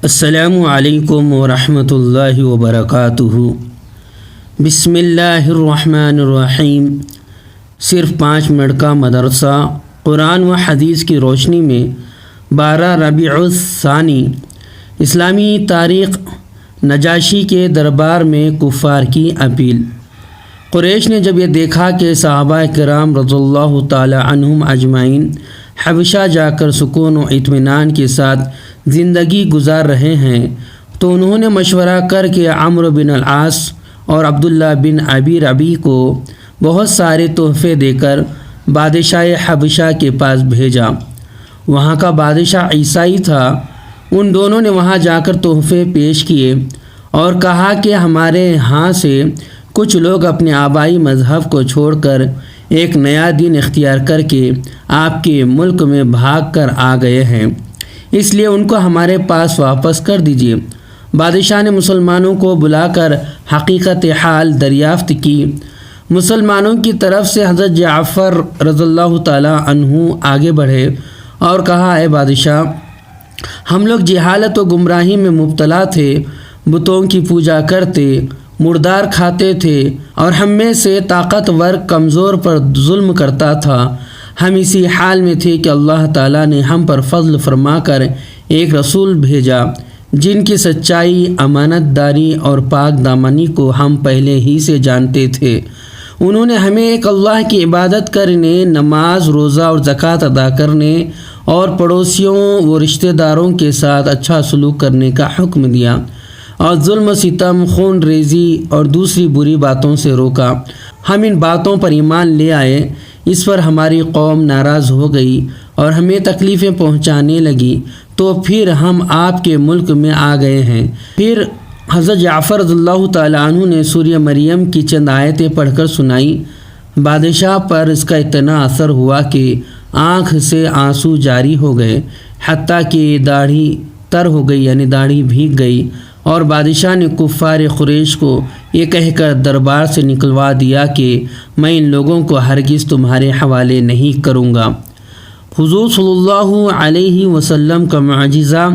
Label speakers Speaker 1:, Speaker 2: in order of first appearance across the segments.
Speaker 1: السلام علیکم ورحمۃ اللہ وبرکاتہ۔ بسم اللہ الرحمن الرحیم۔ صرف 5 منٹ کا مدرسہ قرآن و حدیث کی روشنی میں 12 ربیع الثانی۔ اسلامی تاریخ۔ نجاشی کے دربار میں کفار کی اپیل۔ قریش نے جب یہ دیکھا کہ صحابہ کرام رضی اللہ تعالی عنہم اجمعین حبشہ جا کر سکون و اطمینان کے ساتھ زندگی گزار رہے ہیں، تو انہوں نے مشورہ کر کے عمرو بن العاص اور عبداللہ بن ابی ربیع کو بہت سارے تحفے دے کر بادشاہ حبشہ کے پاس بھیجا۔ وہاں کا بادشاہ عیسائی تھا۔ ان دونوں نے وہاں جا کر تحفے پیش کیے اور کہا کہ ہمارے ہاں سے کچھ لوگ اپنے آبائی مذہب کو چھوڑ کر ایک نیا دین اختیار کر کے آپ کے ملک میں بھاگ کر آ گئے ہیں، اس لیے ان کو ہمارے پاس واپس کر دیجیے۔ بادشاہ نے مسلمانوں کو بلا کر حقیقت حال دریافت کی۔ مسلمانوں کی طرف سے حضرت جعفر رضی اللہ تعالی عنہ آگے بڑھے اور کہا، اے بادشاہ، ہم لوگ جہالت و گمراہی میں مبتلا تھے، بتوں کی پوجا کرتے، مردار کھاتے تھے اور ہم میں سے طاقتور کمزور پر ظلم کرتا تھا۔ ہم اسی حال میں تھے کہ اللہ تعالیٰ نے ہم پر فضل فرما کر ایک رسول بھیجا جن کی سچائی، امانت داری اور پاک دامنی کو ہم پہلے ہی سے جانتے تھے۔ انہوں نے ہمیں ایک اللہ کی عبادت کرنے، نماز، روزہ اور زکوٰۃ ادا کرنے اور پڑوسیوں و رشتہ داروں کے ساتھ اچھا سلوک کرنے کا حکم دیا اور ظلم و ستم، خون ریزی اور دوسری بری باتوں سے روکا۔ ہم ان باتوں پر ایمان لے آئے، اس پر ہماری قوم ناراض ہو گئی اور ہمیں تکلیفیں پہنچانے لگی، تو پھر ہم آپ کے ملک میں آ گئے ہیں۔ پھر حضرت جعفر رضی اللہ تعالیٰ عنہ نے سورہ مریم کی چند آیتیں پڑھ کر سنائی۔ بادشاہ پر اس کا اتنا اثر ہوا کہ آنکھ سے آنسو جاری ہو گئے، حتیٰ کہ داڑھی تر ہو گئی، یعنی داڑھی بھیگ گئی، اور بادشاہ نے کفار قریش کو یہ کہہ کر دربار سے نکلوا دیا کہ میں ان لوگوں کو ہرگز تمہارے حوالے نہیں کروں گا۔ حضور صلی اللہ علیہ وسلم کا معجزہ۔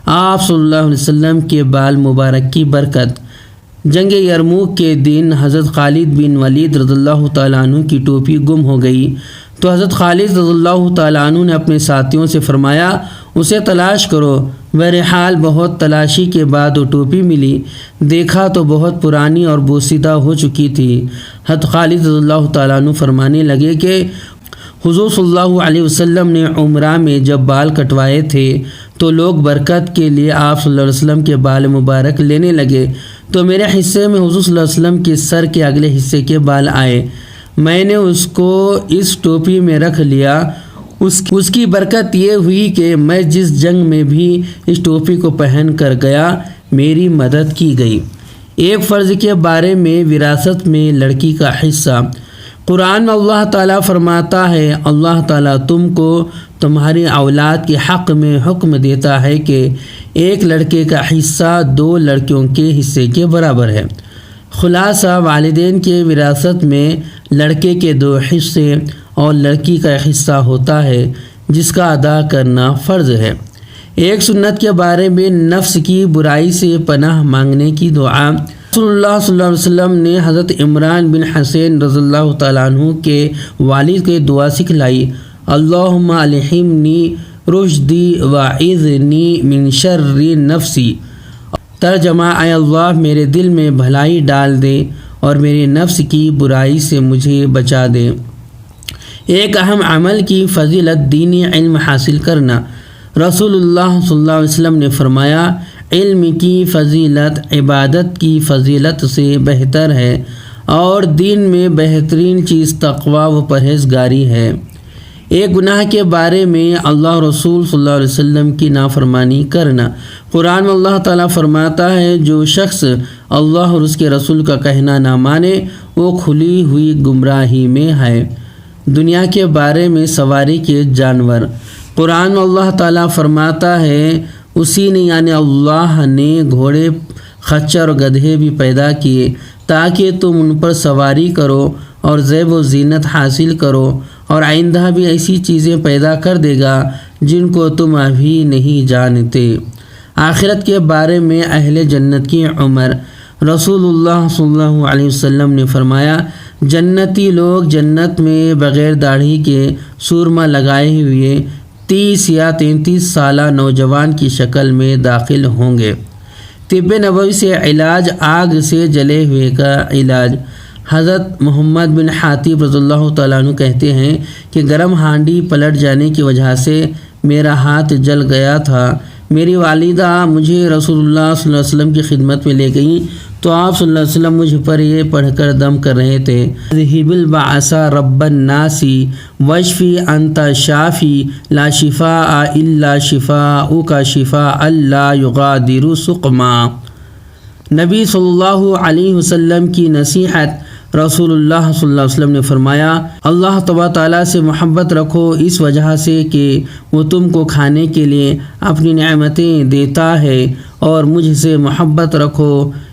Speaker 1: آپ صلی اللہ علیہ وسلم کے بال مبارک کی برکت۔ جنگ یرموک کے دن حضرت خالد بن ولید رضی اللہ تعالیٰ عنہ کی ٹوپی گم ہو گئی، تو حضرت خالد رضی اللہ تعالیٰ عنہ نے اپنے ساتھیوں سے فرمایا، اسے تلاش کرو۔ بہرحال بہت تلاشی کے بعد وہ ٹوپی ملی، دیکھا تو بہت پرانی اور بوسیدہ ہو چکی تھی۔ حضرت خالد رضی اللہ تعالیٰ عنہ فرمانے لگے کہ حضور صلی اللہ علیہ وسلم نے عمرہ میں جب بال کٹوائے تھے تو لوگ برکت کے لیے آپ صلی اللہ علیہ وسلم کے بال مبارک لینے لگے، تو میرے حصے میں حضور صلی اللہ علیہ وسلم کے سر کے اگلے حصے کے بال آئے، میں نے اس کو اس ٹوپی میں رکھ لیا۔ اس کی برکت یہ ہوئی کہ میں جس جنگ میں بھی اس ٹوپی کو پہن کر گیا، میری مدد کی گئی۔ ایک فرض کے بارے میں وراثت میں لڑکی کا حصہ۔ قرآن میں اللہ تعالیٰ فرماتا ہے، اللہ تعالیٰ تم کو تمہاری اولاد کے حق میں حکم دیتا ہے کہ ایک لڑکے کا حصہ 2 لڑکیوں کے حصے کے برابر ہے۔ خلاصہ، والدین کے وراثت میں لڑکے کے 2 حصے اور لڑکی کا حصہ ہوتا ہے جس کا ادا کرنا فرض ہے۔ ایک سنت کے بارے میں نفس کی برائی سے پناہ مانگنے کی دعا۔ رسول اللہ صلی اللہ علیہ وسلم نے حضرت عمران بن حسین رضی اللہ تعالیٰ عنہ کے والد کے دعا سکھلائی، اللہم الہمنی رشدی واعذنی من شر نفسی۔ ترجمہ، اے اللہ میرے دل میں بھلائی ڈال دے اور میرے نفس کی برائی سے مجھے بچا دے۔ ایک اہم عمل کی فضیلت دینی علم حاصل کرنا۔ رسول اللہ صلی اللہ علیہ وسلم نے فرمایا، علم کی فضیلت عبادت کی فضیلت سے بہتر ہے، اور دین میں بہترین چیز تقوی و پرہیزگاری ہے۔ ایک گناہ کے بارے میں اللہ رسول صلی اللہ علیہ وسلم کی نافرمانی کرنا۔ قرآن میں اللہ تعالیٰ فرماتا ہے، جو شخص اللہ اور اس کے رسول کا کہنا نہ مانے وہ کھلی ہوئی گمراہی میں ہے۔ دنیا کے بارے میں سواری کے جانور۔ قرآن میں اللہ تعالیٰ فرماتا ہے، اسی نے یعنی اللہ نے گھوڑے، خچر اور گدھے بھی پیدا کیے تاکہ تم ان پر سواری کرو اور زیب و زینت حاصل کرو، اور آئندہ بھی ایسی چیزیں پیدا کر دے گا جن کو تم ابھی نہیں جانتے۔ آخرت کے بارے میں اہل جنت کی عمر، رسول اللہ صلی اللہ علیہ وسلم نے فرمایا، جنتی لوگ جنت میں بغیر داڑھی کے سرما لگائے ہوئے 30 یا 33 سالہ نوجوان کی شکل میں داخل ہوں گے۔ طب نبوی سے علاج، آگ سے جلے ہوئے کا علاج۔ حضرت محمد بن حاتب رضی اللہ تعالیٰ عنہ کہتے ہیں کہ گرم ہانڈی پلٹ جانے کی وجہ سے میرا ہاتھ جل گیا تھا۔ میری والدہ مجھے رسول اللہ صلی اللہ علیہ وسلم کی خدمت میں لے گئیں تو آپ صلی اللہ علیہ وسلم مجھ پر یہ پڑھ کر دم کر رہے تھے، ذہب البعث رب الناس واشفی انت شافی لا شفاء الا شفاؤک شفاء لا یغادر سقما۔ نبی صلی اللہ علیہ وسلم کی نصیحت۔ رسول اللہ صلی اللہ علیہ وسلم نے فرمایا، اللہ تبارک تعالیٰ سے محبت رکھو اس وجہ سے کہ وہ تم کو کھانے کے لیے اپنی نعمتیں دیتا ہے، اور مجھ سے محبت رکھو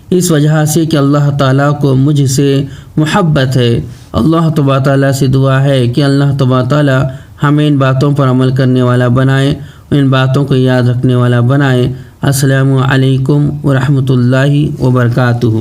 Speaker 1: اس وجہ سے کہ اللہ تعالیٰ کو مجھ سے محبت ہے۔ اللہ تبارک تعالیٰ سے دعا ہے کہ اللہ تبارک تعالیٰ ہمیں ان باتوں پر عمل کرنے والا بنائے، ان باتوں کو یاد رکھنے والا بنائے۔ السلام علیکم ورحمۃ اللہ وبرکاتہ۔